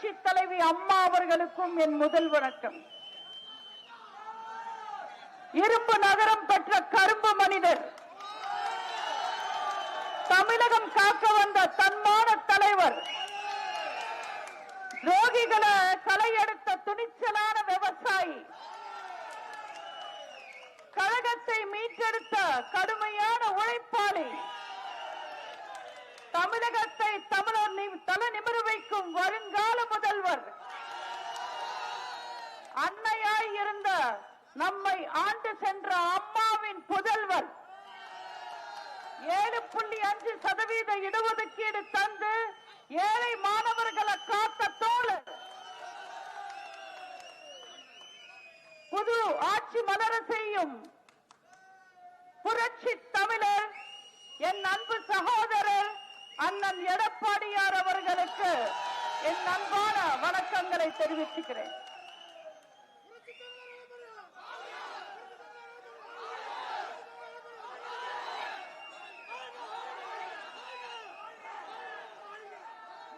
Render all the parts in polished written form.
புரட்சி தலைவி அம்மா அவர்களுக்கும் என் முதல் வணக்கம். இரும்பு நகரம் பெற்ற கரும்பு மனிதர், தமிழகம் காக்க வந்த தன்மான தலைவர், ரோகிகளை களையெடுத்த துணிச்சலான விவசாயி, கழகத்தை மீட்டெடுத்த கடுமையான உழைப்பாளி, தமிழகத்தை தமிழர் தலை நிமிர வைக்கும் வருங்கால முதல்வர், அன்னையாய் இருந்த நம்மை ஆண்டு சென்ற அம்மாவின் புதல்வர், 7.5% இடஒதுக்கீடு தந்து ஏழை மாணவர்களை காத்த தோழர், புது ஆட்சி மலர செய்யும் புரட்சி தமிழர், என் அன்பு சகோதரர் அண்ணன் எடப்பாடியார் அவர்களுக்கு என் அன்பான வணக்கங்களை தெரிவித்துக்கிறேன்.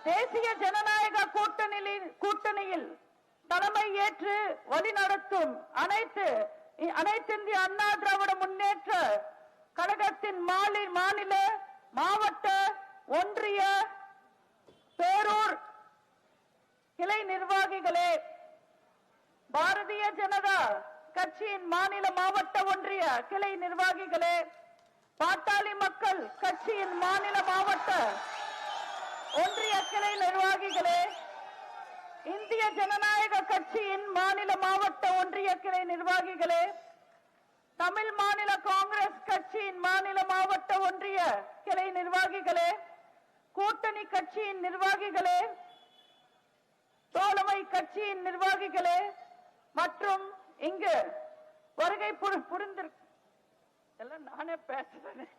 தேசிய ஜனநாயக கூட்டணியில் தலைமை ஏற்று வழிநடத்தும் அனைத்து இந்திய அண்ணா திராவிட முன்னேற்ற கழகத்தின் மாநில, மாவட்ட, ஒன்றிய, பேரூர் கிளை நிர்வாகிகளே, பாரதிய ஜனதா கட்சியின் மாநில, மாவட்ட, ஒன்றிய கிளை நிர்வாகிகளே, பாட்டாளி மக்கள் கட்சியின் மாநில, மாவட்ட, ஒன்றிய கிளை நிர்வாகிகளே, இந்திய ஜனநாயக கட்சியின் மாநில, மாவட்ட, ஒன்றிய கிளை நிர்வாகிகளே, தமிழ் மாநில காங்கிரஸ் கட்சியின் மாநில, மாவட்ட, ஒன்றிய கிளை நிர்வாகிகளே, கூட்டணி கட்சியின் நிர்வாகிகளே, தோழமை கட்சியின் நிர்வாகிகளே மற்றும் இங்கு வருகை புரிந்திருக்க எல்லாம் நானே பேசுறேன்.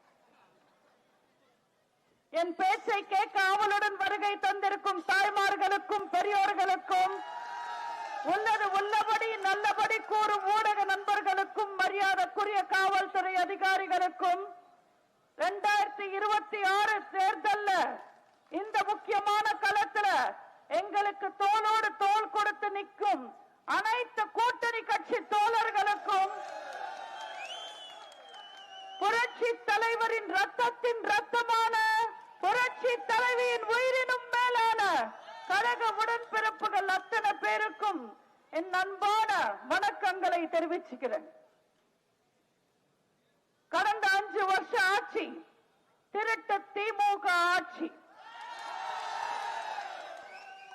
என் பேச்சை கேட்க ஆவலுடன் வருகை தந்திருக்கும் தாய்மார்களுக்கும் பெரியோர்களுக்கும், உள்ளது உள்ளபடி நல்லபடி கூறும் ஊடக நண்பர்களுக்கும், மரியாதைக்குரிய காவல்துறை அதிகாரிகளுக்கும், 2026 தேர்தல்ல இந்த முக்கியமான களத்துல எங்களுக்கு தோளோடு தோள் கொடுத்து நிற்கும் அனைத்து கூட்டணி கட்சி தோழர்களுக்கும், புரட்சி தலைவரின் ரத்தத்தின் ரத்தமான புரட்சி தலைவியின் உயிரினும் மேலான கழக உடன்பிறப்புகள் அத்தனை பேருக்கும் என் அன்பான வணக்கங்களை தெரிவிச்சுக்கிறேன். கடந்த 5 வருஷ ஆட்சி திருட்டு திமுக ஆட்சி.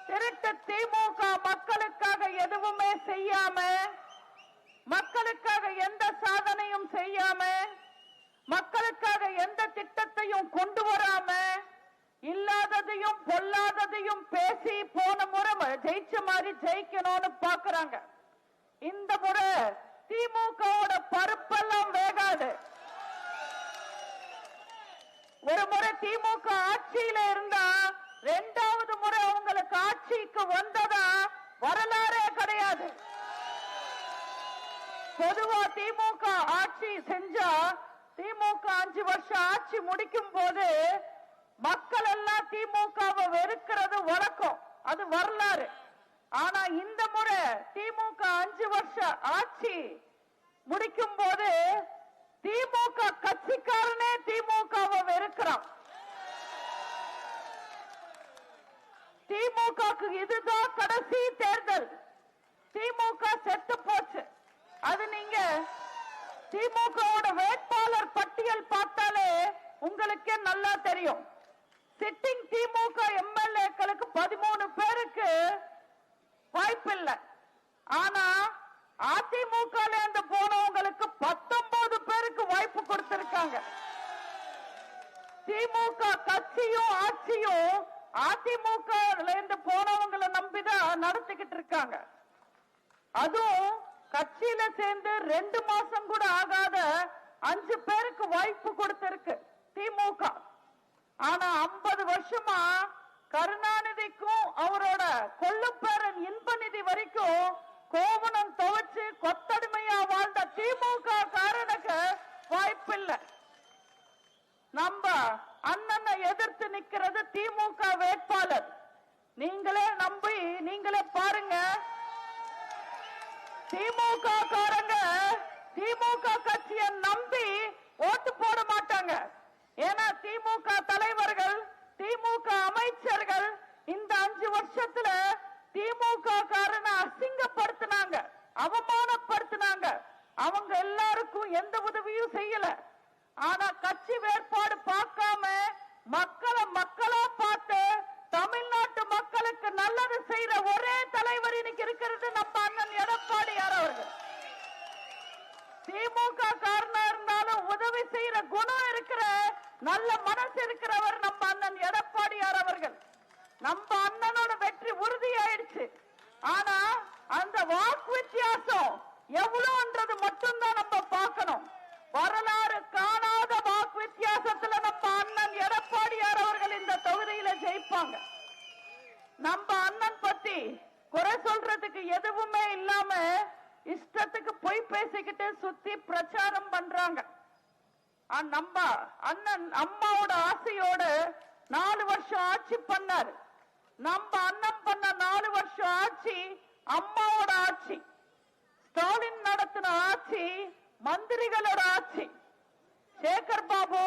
திருட்டு திமுக மக்களுக்காக எதுவுமே செய்யாம, மக்களுக்காக எந்த சாதனையும் செய்யாம, மக்களுக்காக எந்த திட்டத்தையும் கொண்டு வராம, இல்லாததையும் பொல்லாததையும் பேசி போன முறை ஜெயிச்ச மாதிரி ஜெயிக்கணும்னு பாக்குறாங்க. இந்த முறை திமுகவோட பருப்பெல்லாம் வேகாது. ஒரு முறை திமுக ஆட்சியில இருந்தா 2வது முறை அவங்களுக்கு ஆட்சிக்கு வந்ததா வரலாறே கிடையாது. பொதுவா திமுக ஆட்சி செஞ்சா, திமுக 5 வருஷம் ஆட்சி முடிக்கும் போது மக்கள் எல்லாம் திமுகவை வெறுக்கிறது வழக்கம், அது வரலாறு. ஆனா இந்த முறை திமுக 5 வருஷம் ஆட்சி முடிக்கும் போது திமுக கட்சிக்காரனே திமுகவை வெறுக்கிறான். திமுகக்கு இதுதான் கடைசி தேர்தல். திமுக செத்து போச்சு. அது நீங்க திமுகவோட வேட்பாளர் பட்டியல் பார்த்தாலே உங்களுக்கே நல்லா தெரியும். சிட்டிங் திமுக எம்எல்ஏக்களுக்கு 13 பேருக்கு வாய்ப்பில்லை. ஆனா அதிமுக இருந்து போனவங்களுக்கு 19 பேருக்கு வாய்ப்பு கொடுத்திருக்காங்க. திமுக கட்சியும் ஆட்சியும் அதிமுக இருந்து போனவங்களை நம்பிதான் நடத்திக்கிட்டு இருக்காங்க. அதுவும் கட்சியில சேர்ந்து 2 மாசம் கூட ஆகாத 5 பேருக்கு வாய்ப்பு கொடுத்திருக்கு திமுக. ஆனா 50 வருஷமா கருணாநிதிக்கும் அவரோட கொள்ளுப்பேரன் இன்பநிதி வரைக்கும் கோவணம் துவச்சு கொத்தடிமையா வாழ்ந்த திமுக காரனுக்கு வாய்ப்பில்லை. நம்ம அண்ணனை எதிர்த்து நிக்கிறது திமுக வேட்பாளர். நீங்களே நம்பி திமுக காரங்க திமுக கட்சியை நம்பி ஓட்டு போட மாட்டாங்க. ஏன்னா திமுக தலைவர்கள், திமுக அமைச்சர்கள் இந்த 5 வருஷத்துல திமுக காரன அசிங்கப்படுத்தினாங்க, அவமானப்படுத்தினாங்க. அவங்க எல்லாருக்கும் எந்த உதவியும் செய்யல. ஆனா கட்சி வேட்பாடு பார்க்காம மக்களை மக்களா பார்த்து தமிழ்நாட்டு மக்களுக்கு நல்லது செய்யற ஒரே தலைவர் இன்னைக்கு இருக்கிறது நம்ம அண்ணன் எடப்பாடியார் அவர்கள். திமுக காரணம் இருந்தாலும் உதவி செய்யற குணம் இருக்கிற நல்ல மனசு இருக்கிறவர் நம்ம அண்ணன் எடப்பாடியார் அவர்கள். நம்ம அண்ணனோட வெற்றி உறுதியாயிடுச்சு. ஆனா அந்த வாக்கு வித்தியாசம் எவ்வளவுன்றது மட்டும்தான் நம்ம பார்க்கணும். வரலாறு காணாத வாக்கு வித்தியாசத்துல நம்ம அண்ணன் எடப்பாடியார் அவர்கள் இந்த தொகுதியில ஜெயிப்பாங்க. நம்ம அண்ணன் பத்தி குறை சொல்றதுக்கு எதுவுமே இல்லாம இஷ்டத்துக்கு பொய் பேசிக்கிட்டு சுத்தி பிரச்சாரம் பண்றாங்க. நம்ம அண்ணன் அம்மாவோட ஆசையோட 4 வருஷம் ஆட்சி பண்ணாரு. நம்ம அண்ணன் பண்ண 4 வருஷம் ஆட்சி அம்மாவோட ஆட்சி. ஸ்டாலின் நடத்தின ஆட்சி மந்திரிகளோட ஆட்சி. சேகர் பாபு,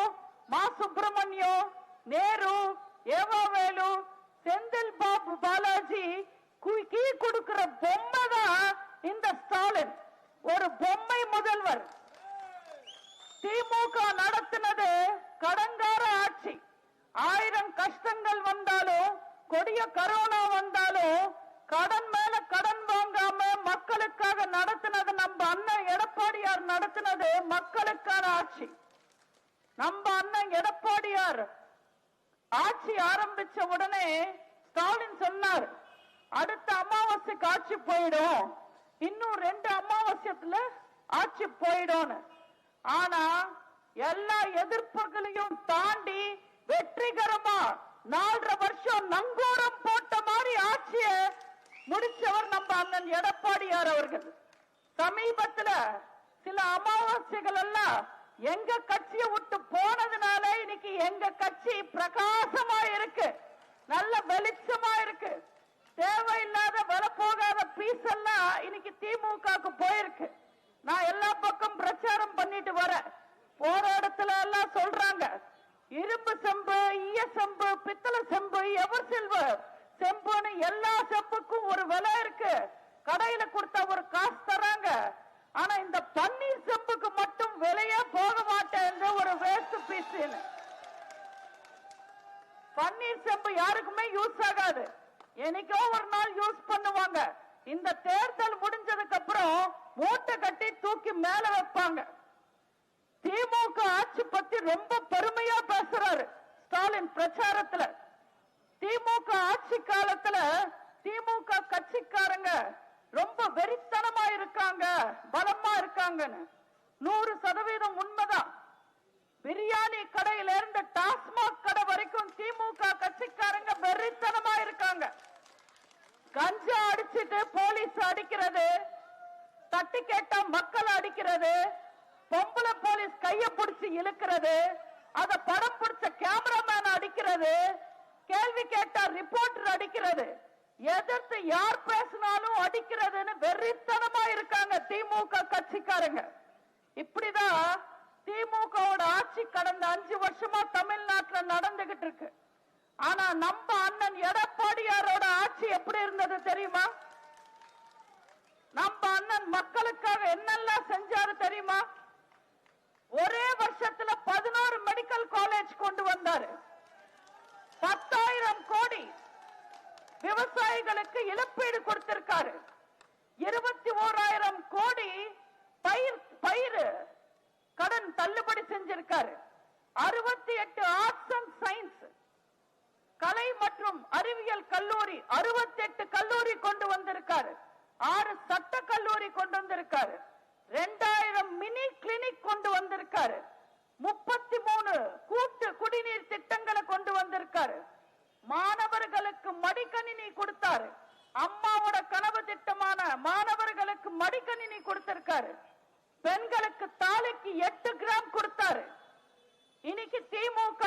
மா சுப்பிரமணியம், நேரு, ஏவாவேலு, செந்தில் பாபு பாலாஜி கீ கொடுக்கிற பொம்மை தான் இந்த ஸ்டாலின். ஒரு பொம்மை முதல்வர். திமுக நடத்தினது கடங்கார ஆட்சி. 1000 கஷ்டங்கள் வந்தாலும், கொடிய கரோனா வந்தாலும் கடன் மேல கடன் வாங்காம மக்களுக்காக நடத்தினது நம்ம அண்ணன் எடப்பாடியார் நடத்தினது மக்களுக்கான ஆட்சி. நம்ம அண்ணன் எடப்பாடியார் ஆட்சி ஆரம்பிச்ச உடனே ஸ்டாலின் சொன்னார், அடுத்த அமாவாசைக்கு ஆட்சி போயிடும், இன்னும் 2 அமாவாசையத்துல ஆட்சி போயிடும். ஆனா எல்லா எதிர்ப்புகளையும் தாண்டி வெற்றிகரமா 4.5 வருஷம் நங்கூரம் போட்ட மாதிரி ஆட்சிய முடிச்சவர் நம்ம அண்ணன் எடப்பாடியார் அவர்கள். சமீபத்துல சில அமாவாசைகள் எல்லாம் எங்க கட்சியை விட்டு போனதுனால இன்னைக்கு எங்க கட்சி பிரகாசமா இருக்கு, நல்ல வெளிச்சமா இருக்கு. தேவையில்லாத விலை போகாத பீஸ் எல்லாம் இன்னைக்கு திமுகவுக்கு போயிருக்கு. நான் எல்லா பக்கம் பிரச்சாரம் பண்ணிட்டு வரேன். போற இடத்துல எல்லாம் சொல்றாங்க, இரும்பு செம்பு, ஈய செம்பு, பித்தளை செம்பு, எவர் சில்வர் செம்புன்னு எல்லா செம்புக்கும் ஒரு விலை இருக்கு. கடையில கொடுத்தா ஒரு காசு தராங்க. ஆனா இந்த பன்னீர் செம்புக்கு மட்டும் விலையே போக மாட்டேன், ஒரு வேஸ்ட் பீஸ். பன்னீர் செம்பு யாருக்குமே யூஸ் ஆகாது, என்னைக்கோ ஒரு நாள் யூஸ் பண்ணுவாங்க. இந்த தேர்தல் முடிஞ்சதுக்கு அப்புறம் மூட்டை கட்டி தூக்கி மேல வைப்பாங்க. திமுக ஆட்சி பத்தி ரொம்ப பெருமையா பேசுறாரு ஸ்டாலின் பிரச்சாரத்துல. திமுக ஆட்சி காலத்துல திமுக கட்சிக்காரங்க ரொம்ப வெறித்தனமா இருக்காங்க, பலமா இருக்காங்கன்னு 100% உண்மைதான். பிரியாணி கடையில இருந்து டாஸ்மாக் கடை வரைக்கும் திமுக கட்சிக்காரங்க வெறித்தனமா இருக்காங்க. கஞ்சா அடிச்சிட்டு போலீஸ் அடிக்கிறது, தட்டி கேட்டா மக்கள் அடிக்கிறது, பொம்பளை போலீஸ் கைய பிடிச்சு இழுக்கிறது, அத படம் பிடிச்ச கேமராமேன் அடிக்கிறது, கேள்வி கேட்டா ரிப்போர்ட்டர் அடிக்கிறது, எதிர்த்து யார் பேசினாலும் அடிக்கிறதுன்னு வெறித்தனமா இருக்காங்க திமுக கட்சிக்காரங்க. இப்படிதான் திமுகவோட ஆட்சி கடந்த 5 வருஷமா தமிழ்நாட்டில் நடந்துகிட்டு இருக்கு. ஆனா நம்ம அண்ணன் எடப்பாடியாரோட ஆட்சி எப்படி இருந்தது தெரியுமா? நம்ம அண்ணன் மக்களுக்காக என்னெல்லாம் செஞ்சாரு தெரியுமா? ஒரே வருஷத்துல 11 மெடிக்கல் காலேஜ் கொண்டு வந்தாரு. 10,000 கோடி விவசாயிகளுக்கு இழப்பீடு கொடுத்திருக்காரு. 21,000 கோடி பயிர் கடன் தள்ளுபடி செஞ்சிருக்காரு. 68 ஆர்ட்ஸ் அண்ட் சயின்ஸ் கலை மற்றும் அறிவியல் கல்லூரி 68 கல்லூரி கொண்டு வந்திருக்காரு. 6 சட்ட கல்லூரி கொண்டு வந்திருக்காரு. 2000 மினி கிளினிக் கொண்டு வந்திருக்காரு. 33 கூட்டு குடிநீர் திட்டங்களை கொண்டு வந்திருக்காரு. மாணவர்களுக்கு மடிக்கணினி கொடுத்தாரு. அம்மாவோட கனவு திட்டமான மாணவர்களுக்கு மடிக்கணினி கொடுத்திருக்காரு. பெண்களுக்கு தாலிக்கு 8 கிராம் கொடுத்தாரு. இன்னைக்கு திமுக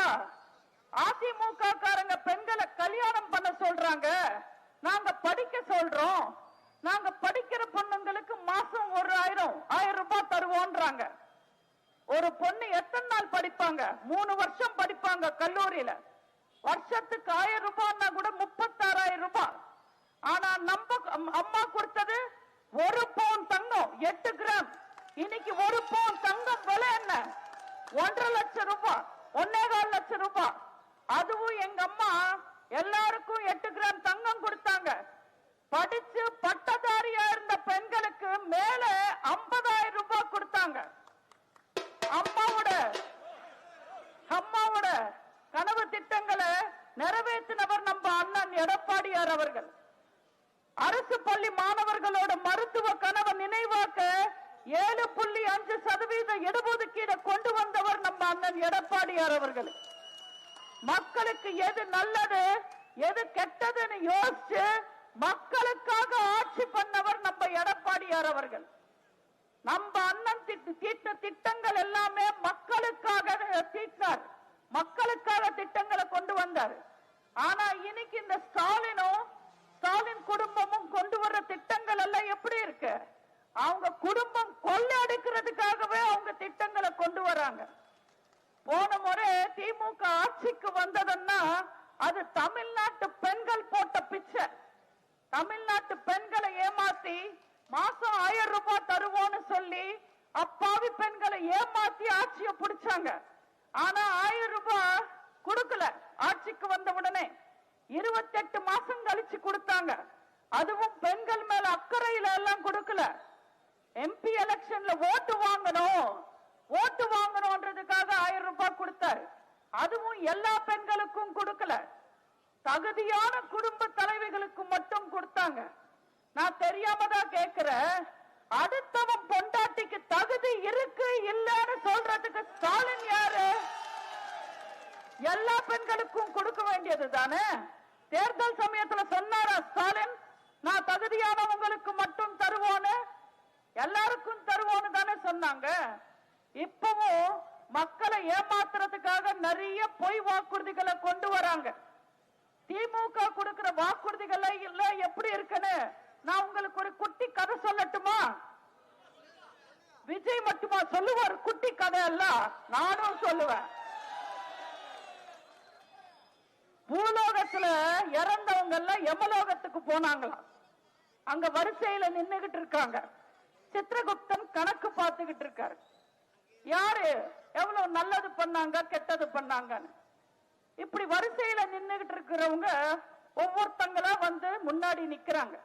அதிமுக காரங்க பெண்களை கல்யாணம் பண்ண சொல்றாங்க, நாங்க படிக்க சொல்றோம், நாங்க படிக்கிற பொண்ணுங்களுக்கு மாச மாசம் ஒரு 1000 ரூபாய் தருவோன்றாங்க. ஒரு பொண்ணு எத்தனை நாள் படிப்பாங்க? 3 வருஷம் படிப்பாங்க கல்லூரியில. வருஷத்துக்கு 1000 ரூபாய்னா கூட 36,000 ரூபாய். ஆனா நம்ம அம்மா கொடுத்தது 1 பவுன் தங்கம் 8 கிராம். இன்னைக்கு 1 பவுன் தங்கம் விலை என்ன? 1.5 லட்சம் ரூபாய், 1.25 லட்சம் ரூபாய். அதுவும் எங்க அம்மா எல்லாருக்கும் 8 கிராம் தங்கம் கொடுத்தாங்க. படிச்சு பட்டதாரியா இருந்த பெண்களுக்கு மேல 50,000 ரூபாய் கொடுத்தாங்க. அம்மாவோட கனவு திட்டங்களை நிறைவேற்றினவர் நம்ம அண்ணன் எடப்பாடியார் அவர்கள். அரசு பள்ளி மாணவர்களோட மருத்துவ கனவை நினைவாக்க 7.5% இடஒதுக்கீடு கொண்டு வந்தவர் நம்ம அண்ணன் எடப்பாடியார் அவர்கள். மக்களுக்கு எது நல்லது எது கெட்டதுன்னு யோசிச்சு மக்களுக்காக ஆட்சி பண்ணவர் நம்ம எடப்பாடியார் அவர்கள். நம்ம அண்ணன் தீட்டின திட்டங்கள் எல்லாமே மக்களுக்காக தீட்டினார், மக்களுக்காக திட்டங்களை கொண்டு வந்தார். ஆனா இன்னைக்கு இந்த ஸ்டாலின் குடும்பமும் கொண்டு வர்ற திட்டங்கள் எல்லாம் எப்படி இருக்கு? அவங்க குடும்பம் கொள்ளையடிக்கிறதுக்காகவே அவங்க திட்டங்களை கொண்டு வராங்க. போன முறை திமுக ஆட்சிக்கு வந்ததுன்னா அது தமிழ்நாட்டு பெண்கள் போட்ட பிச்சை. தமிழ்நாட்டு பெண்களை ஏமாத்தி மாசம் 1000 ரூபாய் தருவோன்னு சொல்லி அப்பாவி பெண்களை ஏமாத்தி ஆட்சியை பிடிச்சாங்க. ஆனா 1000 ரூபாய் கொடுக்கல. ஆட்சிக்கு வந்த உடனே 28 மாசம் கழிச்சு கொடுத்தாங்க. அதுவும் பெண்கள் மேல அக்கறையில எல்லாம் கொடுக்கல. எம்பி எலெக்ஷன்ல ஓட்டு வாங்கணும்ன்றதுக்காக 1000 ரூபாய் கொடுத்தாரு. அதுவும் எல்லா பெண்களுக்கும் கொடுக்கல. தகுதியான குடும்ப தலைவிகளுக்கு மட்டும் கொடுத்தாங்க. நான் தெரியாம தான் கேட்கிறேன், அடுத்தவன் பொண்டாட்டிக்கு தகுதி இருக்கு இல்லன்னு சொல்றதுக்கு ஸ்டாலின் யாரு? எல்லா பெண்களுக்கும் கொடுக்க வேண்டியது தானே. தேர்தல் சமயத்துல சொன்னாரா ஸ்டாலின், நான் தகுதியானவங்களுக்கு மட்டும் தருவோன்னு? எல்லாருக்கும் தருவோன்னு தானே சொன்னாங்க. இப்பவும் மக்களை ஏமாத்துறதுக்காக நிறைய பொய் வாக்குறுதிகளை கொண்டு வராங்க. திமுக கொடுக்கிற வாக்குறுதிகளை இல்ல எப்படி இருக்குன்னு நான் உங்களுக்கு ஒரு குட்டி கதை சொல்லட்டுமா? விஜய் மட்டுமா சொல்லுவார் குட்டி கதை எல்லாம்? நானும் சொல்லுவேன். பூலோகத்துல இறந்தவங்க எல்லாம் யமலோகத்துக்கு போனாங்களாம். அங்க வரிசையில நின்னுகிட்டு இருக்காங்க. சித்ரகுப்தன் கணக்கு பார்த்துக்கிட்டு இருக்காரு. யாரு எவ்வளவு நல்லது பண்ணாங்க கெட்டது பண்ணாங்கன்னு. இப்படி வரிசையில நின்னுகிட்டு இருக்கிறவங்க ஒவ்வொருத்தங்களா வந்து முன்னாடி நிக்கிறாங்க.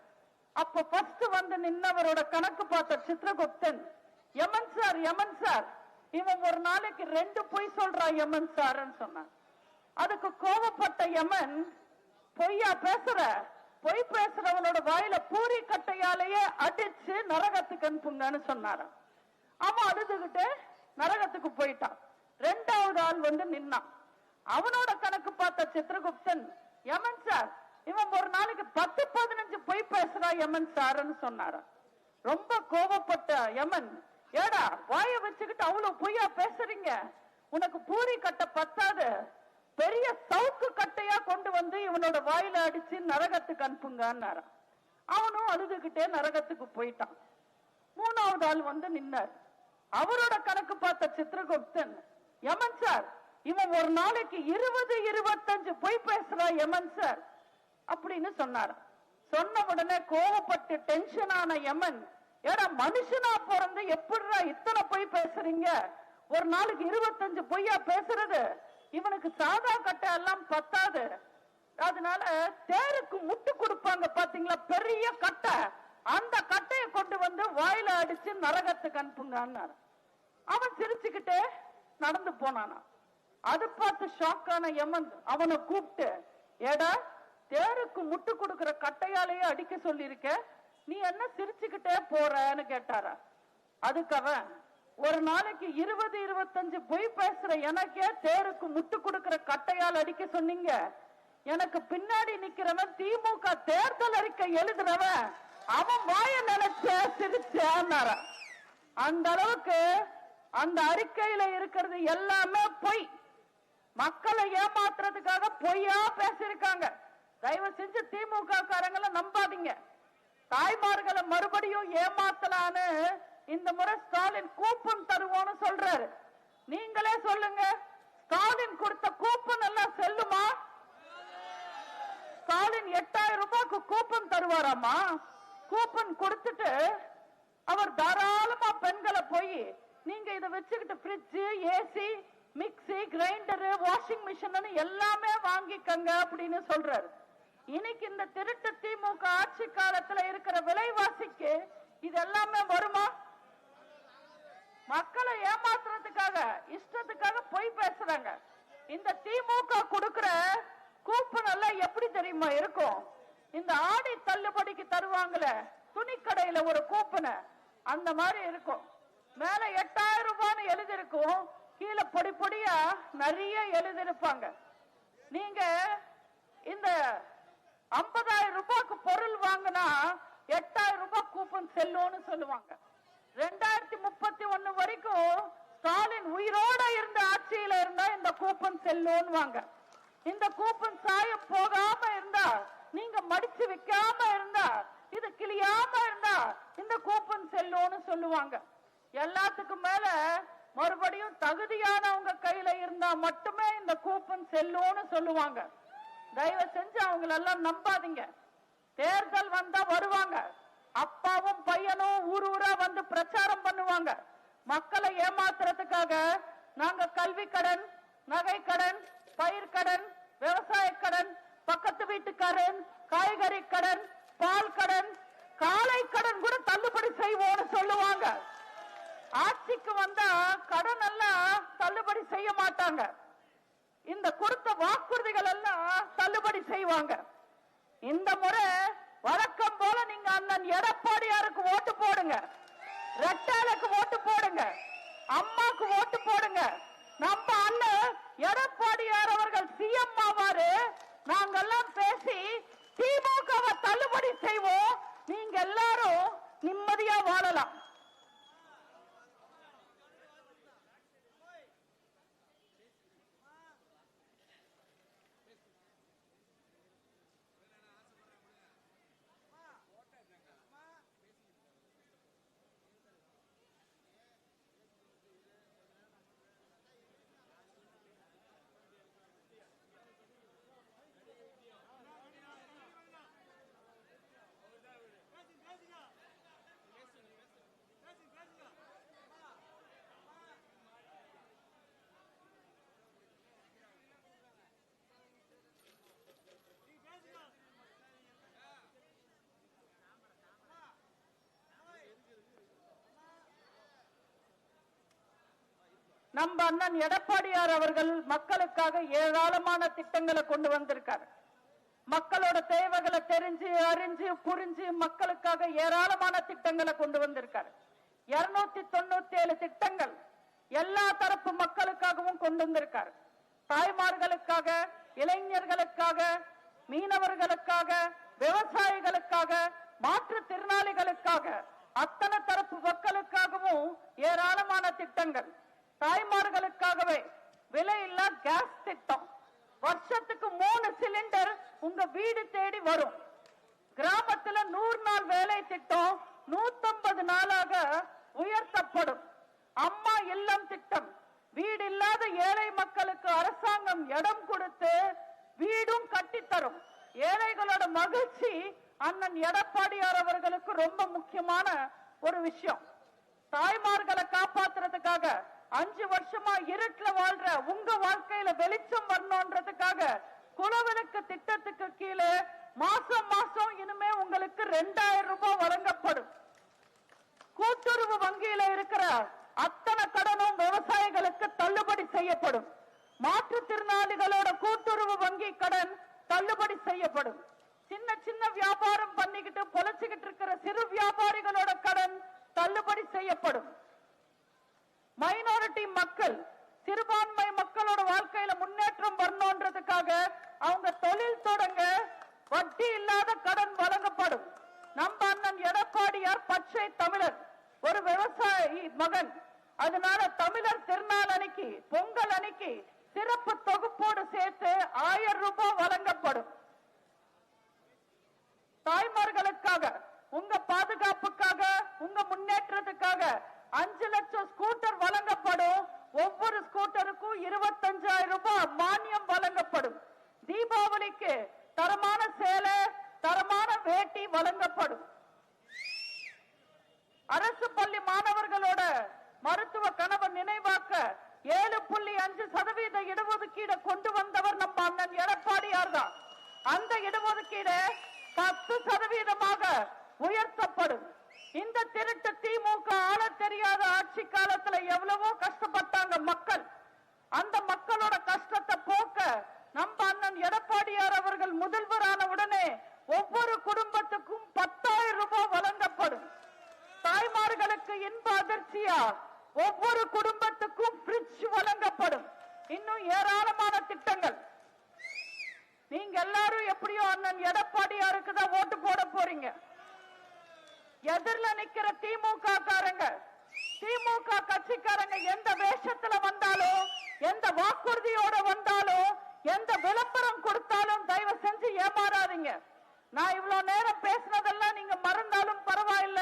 அப்ப ஃபர்ஸ்ட் வந்து நின்னவரோட கணக்கு பார்த்த சித்ரகுப்தன், யமன் சார் இவன் ஒரு நாளைக்கு 2 பொய் சொல்றான் யமன் சார்ன்னு சொன்னான். அதுக்கு கோபப்பட்ட யமன், பொய்யா பேசுற? பொய் பேசுறவனோட வாயில பூரி கட்டையாலேயே அடிச்சு நரகத்துக்கு அனுப்புங்கன்னு சொன்னாராம். அவன் அழுதுகிட்டு நரகத்துக்கு போயிட்டான். 2வது ஆள் வந்து நின்னான். அவனோட கணக்கு பார்த்த சித்ரகுப்தன், யமன் சார் இவன் ஒரு நாளைக்கு 10-15 பொய் பேசுறா யமன் சார்ன்னு சொன்னாராம். ரொம்ப கோபப்பட்ட யமன், ஏடா வாய வச்சுக்கிட்டு அவ்வளவு பொய்யா பேசுறீங்க, உனக்கு பூரி கட்டை பத்தாது, பெரிய சவுக்கு கட்டையா கொண்டு வந்து இவனோட வாயில அடிச்சு நரகத்துக்கு அனுப்புங்கன்னாராம். அவனும் அழுதுகிட்டே நரகத்துக்கு போயிட்டான். 3வது ஆள் வந்து நின்னார். அவரோட கணக்கு பார்த்த சித்ரகுப்தன், யமன் சார் இவன் ஒரு நாளைக்கு 20-25 பொய் பேசுறா யமன் சார் அப்படின்னு சொன்னார். சொன்ன உடனே கோவப்பட்டு டென்ஷன் ஆன யமன், ஏடா மனுஷனா பிறந்து எப்படிடா இத்தனை பொய் பேசுறீங்க? ஒரு நாளைக்கு 25 பொய்யா பேசுறது? இவனுக்கு சாதா கட்டை எல்லாம் பத்தாது. அதனால தேருக்கு முட்டு கொடுப்பாங்க பாத்தீங்களா, பெரிய கட்டை, அந்த கட்டையை கொண்டு வந்து வாயில அடிச்சு நரகத்துக்கு அனுப்புங்க. அவன் சிரிச்சுக்கிட்டே நடந்து போனானா. அது பார்த்து ஷாக்கான யமன் அவனை கூப்பிட்டு, ஏடா தேருக்கு முட்டு கொடுக்கிற கட்டையாலேயே அடிக்க சொல்லியிருக்க, நீ என்ன சிரிச்சுக்கிட்டே போறன்னு கேட்டாரா. அதுக்கு அவன், ஒரு நாளைக்கு 20-25 பொய் பேசுற எனக்கே தேருக்கு முட்டு கொடுக்கிற கட்டையால் அடிக்க சொன்னீங்க, எனக்கு பின்னாடி நிக்கிறவன் திமுக தேர்தல் அறிக்கை எழுதுறவன், அவன் வாய நினைச்ச சிரிச்சார. அந்த அளவுக்கு அந்த அறிக்கையில இருக்கிறது எல்லாமே பொய். மக்களை ஏமாத்துறதுக்காக பொய்யா பேசிருக்காங்க. தயவு செஞ்சு திமுக காரங்களை நம்பாதீங்க. தாய்மார்களை மறுபடியும் ஏமாத்தலான்னு இந்த முறை ஸ்டாலின் கூப்பன் தருவோம்னு சொல்றாரு. நீங்களே சொல்லுங்க, ஸ்டாலின் கொடுத்த கூப்பன் எல்லாம் செல்லுமா? ஸ்டாலின் 8000 ரூபாய்க்கு கூப்பன் தருவாராமா? கூப்பன் கொடுத்துட்டு அவர் தாராளமா பெண்களை போய் நீங்க இதை வச்சுக்கிட்டு fridge, AC, mixie, grinder, washing machine எல்லாமே வாங்கிக்கங்க அப்படின்னு சொல்றாரு. இன்னைக்கு இந்த திருட்டு திமுக ஆட்சி காலத்துல இருக்கிற விலைவாசிக்கு இது எல்லாமே வருமா? மக்களை ஏமாத்துறதுக்காக இஷ்டத்துக்காக பொய் பேசுறாங்க. இந்த திமுக கொடுக்கிற கூப்பன் எல்லாம் எப்படி தெரியுமா இருக்கும்? இந்த ஆடி தள்ளுபடிக்கு தருவாங்கல துணிக்கடையில ஒரு கூப்பன், அந்த மாதிரி இருக்கும். மேல 8000 ரூபான்னு எழுதிருக்கும், கீழே பொடி பொடியா நிறைய எழுதிருப்பாங்க. நீங்க இந்த 50,000 ரூபாய்க்கு பொருள் வாங்கினா 8000 ரூபாய் கூப்பன் செல்லும்னு சொல்லுவாங்க. 2031 வரைக்கும் ஸ்டாலின் உயிரோட இருந்த ஆட்சியில இருந்தா இந்த கூப்பன் செல்லும்னு வாங்க. இந்த கூப்பன் சாய போகாம இருந்தா, நீங்க மடிச்சு வைக்காம இருந்தா, இது கிளியாம இருந்தா இந்த கூப்பன் செல்லும்னு சொல்லுவாங்க. எல்லாத்துக்கும் மேல மறுபடியும் தகுதியானவங்க கையில இருந்தா மட்டுமே இந்த கூப்பன் செல்லும்னு சொல்லுவாங்க. தயவு செஞ்சு அவங்களெல்லாம் நம்பாதீங்க. தேர்தல் வந்தா வருவாங்க, அப்பாவும் பையனும் ஊர் ஊரா வந்து பிரச்சாரம் பண்ணுவாங்க. மக்களை ஏமாத்துறதுக்காக நாங்க கல்வி கடன், நகை கடன், பயிர் கடன், விவசாய கடன், பக்கத்து வீட்டுக்கடன், காய்கறி கடன், பால் கடன், காலை கடன் கூட தள்ளுபடி செய்வோம்னு சொல்லுவாங்க. ஆட்சிக்கு வந்தா கடன் எல்லாம் தள்ளுபடி செய்ய மாட்டாங்க. இந்த கொடுத்த வாக்குறுதிகள் எல்லாம் தள்ளுபடி செய்வாங்க. இந்த முறை வழக்கம் போல நீங்க அண்ணன் எடப்பாடியாருக்கு ஓட்டு போடுங்க, ரெட்டாலுக்கு ஓட்டு போடுங்க, அம்மாக்கு ஓட்டு போடுங்க. நம்ம அண்ணன் எடப்பாடியார் அவர்கள் சிஎம் ஆவாரு. நாங்கெல்லாம் பேசி திமுகவை தள்ளுபடி செய்வோம். நீங்க எல்லாரும் நிம்மதியா வாழலாம். நம்ம அண்ணன் எடப்பாடியார் அவர்கள் மக்களுக்காக ஏராளமான திட்டங்களை கொண்டு வந்திருக்காரு. மக்களோட தேவைகளை தெரிஞ்சு அறிஞ்சு புரிஞ்சு மக்களுக்காக ஏராளமான திட்டங்களை கொண்டு வந்திருக்காரு. 297 திட்டங்கள் எல்லா தரப்பு மக்களுக்காகவும் கொண்டு வந்திருக்காரு. தாய்மார்களுக்காக, இளைஞர்களுக்காக, மீனவர்களுக்காக, விவசாயிகளுக்காக, மாற்றுத்திறனாளிகளுக்காக, அத்தனை தரப்பு மக்களுக்காகவும் ஏராளமான திட்டங்கள். தாய்மார்களுக்காகவே விலையில்லா கேஸ் திட்டம், வருஷத்துக்கு 3 சிலிண்டர் உங்க வீடு தேடி வரும். கிராமத்துல 100 நாள் வேலை திட்டம் 150 நாளாக உயர்த்தப்படும். அம்மா இல்லம் திட்டம், வீடு இல்லாத ஏழை மக்களுக்கு அரசாங்கம் இடம் கொடுத்து வீடும் கட்டித்தரும். ஏழைகளோட மகிழ்ச்சி அண்ணன் எடப்பாடியார் அவர்களுக்கு ரொம்ப முக்கியமான ஒரு விஷயம். தாய்மார்களை காப்பாத்துறதுக்காக 5 வருஷமா இருட்டுல வாழ்ற உங்க வாழ்க்கையில வெளிச்சம் வரணும்ன்றதுக்காக குலவிளக்கு திட்டத்துக்கு கீழே மாசம் மாசம் இனிமே உங்களுக்கு 2000 ரூபாய் வழங்கப்படும். கூட்டுறவு வங்கியில இருக்கிற அத்தனை கடனும் விவசாயிகளுக்கு தள்ளுபடி செய்யப்படும். மாற்றுத்திறனாளிகளோட கூட்டுறவு வங்கி கடன் தள்ளுபடி செய்யப்படும். சின்ன சின்ன வியாபாரம் பண்ணிக்கிட்டு பொழைச்சுக்கிட்டு இருக்கிற சிறு வியாபாரிகளோட கடன் தள்ளுபடி செய்யப்படும். மைனாரிட்டி மக்கள், சிறுபான்மை மக்களோட வாழ்க்கையில முன்னேற்றம் வரணும்ன்றதுக்காக அவங்க தொழில் தொடங்க வட்டி இல்லாத கடன் வழங்கப்படும். நம்ம அண்ணன் எடப்பாடியார் பச்சை தமிழர், ஒரு விவசாயி மகன். அதனால தமிழர் திருநாள் அன்னைக்கு, பொங்கல் அன்னைக்கு சிறப்பு தொகுப்போடு சேர்த்து 1000 ரூபாய் வழங்கப்படும். தாய்மார்களுக்காக உங்க திட்டத்திற்காக 5 லட்சம் ஸ்கூட்டர் வழங்கப்படும். ஒவ்வொரு ஸ்கூட்டருக்கும் 25,000 ரூபாய் மானியம் வழங்கப்படும். தீபாவளிக்கு தரமான சேலை, தரமான வேட்டி வழங்கப்படும். அரசு பள்ளி மாணவர்களோட மருத்துவ கனவை நினைவாக்க 7.5% இடஒதுக்கீடு கொண்டு வந்தவர் நம்ம அண்ணன் எடப்பாடியார் தான். அந்த இடஒதுக்கீடு 10% உயர்த்தப்படும். இந்த திருட்டு திமுக ஆள தெரியாத ஆட்சி காலத்துல எவ்வளவோ கஷ்டப்பட்டாங்க மக்கள். அந்த மக்களோட கஷ்டத்தை போக்க நம்ம அண்ணன் எடப்பாடியார் அவர்கள் முதல்வரான உடனே ஒவ்வொரு குடும்பத்துக்கும் 10,000 ரூபாய் வழங்கப்படும். தாய்மார்களுக்கு இன்ப அதிர்ச்சியா ஒவ்வொரு குடும்பத்துக்கும் ஃப்ரிட்ஜ் வழங்கப்படும். இன்னும் ஏராளமான திட்டங்கள். நீங்க எல்லாரும் எப்படியோ அண்ணன் எடப்பாடியாருக்கு தான் ஓட்டு போட போறீங்க. எதிரில நிக்கிற திமுக காரங்க, திமுக கட்சிக்காரங்க எந்த வேஷத்துல வந்தாலும், எந்த வாக்குறுதியோட வந்தாலும், எந்த விளம்பரம் கொடுத்தாலும் தயவு செஞ்சு ஏமாறாதீங்க. நான் இவ்வளவு நேரம் பேசினதெல்லாம் நீங்க மறந்தாலும் பரவாயில்ல.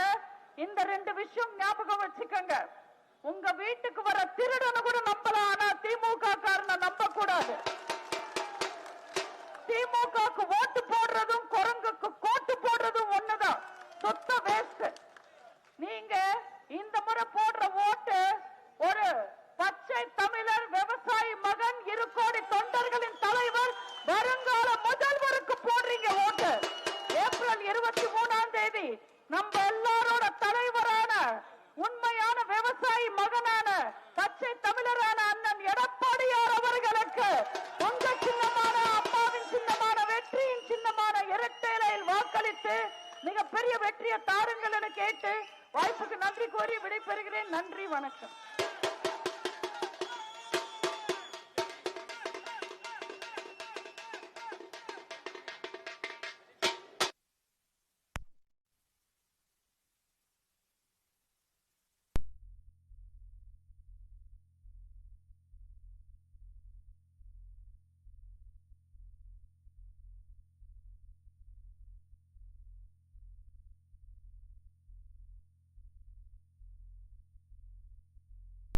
இந்த 2 விஷயம் ஞாபகம் வச்சுக்கோங்க. உங்க வீட்டுக்கு வர திருடனை கூட நம்பலாம், ஆனா திமுக காரனை நம்ப கூடாது. திமுகக்கு ஓட்டு போடுறதும் குரங்குக்கு கோட்டு போடுறதும் ஒண்ணுதான். சொத்த வேஸ்ட். நீங்க இந்த முறை போடுற ஓட்டு ஒரு பச்சை தமிழர் விவசாயி மகன் 2 கோடி தொண்டர்களின் தலைவர் வருங்கால முதல்வருக்கு போடுறீங்க ஓட்டு. ஏப்ரல் 23ஆம் தேதி நம்ம எல்லாரோட தலைவரான உண்மையான விவசாயி மகனான பச்சை தமிழரான அண்ணன் எடப்பாடியார் அவர்களுக்கு உங்க சின்னமான, அம்மாவின் சின்னமான, வெற்றியின் சின்னமான இரட்டையிலையில் வாக்களித்து மிகப்பெரிய வெற்றியை தாருங்கள் என கேட்டு வாய்ப்புக்கு நன்றி கூறி விடைபெறுகிறேன். நன்றி, வணக்கம்.